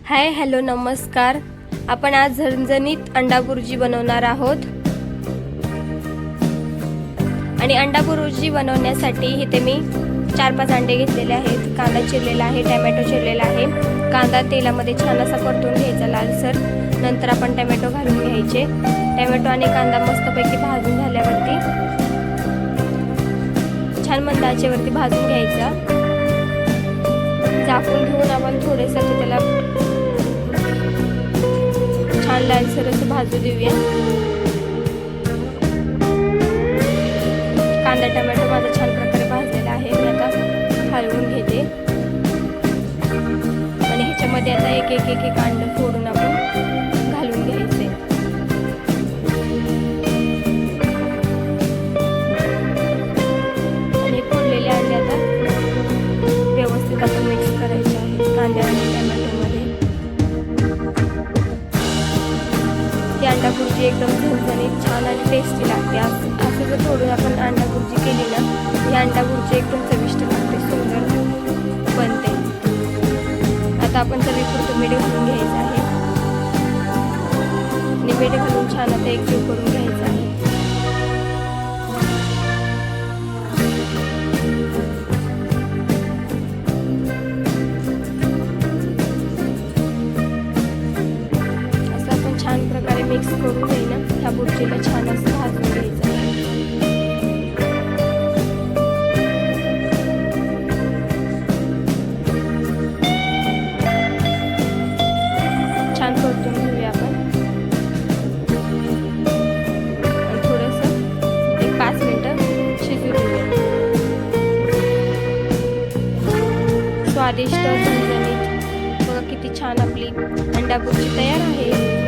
Hi hello नमस्कार. आपण आज झणझणीत अंडा बुर्जी बनवणार आहोत. आणि अंडा बुर्जी बनवण्यासाठी इथे मी 4-5 अंडे घेतलेले आहेत. कांदा चिरलेला आहे, टोमॅटो चिरलेला आहे. कांदा तेलामध्ये छान असा परतून घ्यायचा लालसर. नंतर आपण टोमॅटो घालून घ्यायचे. टोमॅटो आणि कांदा मस्तपैकी भाजून झाल्यावरती छान मंद आचेवरती भाजून घ्यायचा. झाकून घेऊन आपण थोडेसे त्याला छान लालसर असं भाजू देऊया. कांदा टोमॅटो माझा छान प्रकारे भाजलेला आहे. मी आता हलवून घेते आणि ह्याच्यामध्ये आता एक एक एक एक अंड फोडून आपण घालून घ्यायचे. आणि फोडलेले अंडे आता व्यवस्थित आपण मिक्स करायचे आहे कांद्या आणि टोमॅटोमध्ये. ती अंडा बुर्जी एकदम झणझणीत छान आणि टेस्टी लागते. असं जर थोडं आपण अंडा बुर्जी केली ना, ही अंडा बुर्जी एकदम चविष्ट लागते, सुंदर बनते. आता आपण चवीपुरतं मीठ घालून घ्यायचं आहे आणि मीठ घालून छान आता एकजीव करून घ्यायचं आहे. छान प्रकारे मिक्स करून घ्यायला ह्या बुर्जीला छान असं भाजून घ्यायचं आहे. छान परतून घेऊया आपण आणि थोडंसं एक 5 मिनिटं शिजू देऊया. स्वादिष्ट झणझणीत बघा किती छान आपली अंडा बुर्जी तयार आहे.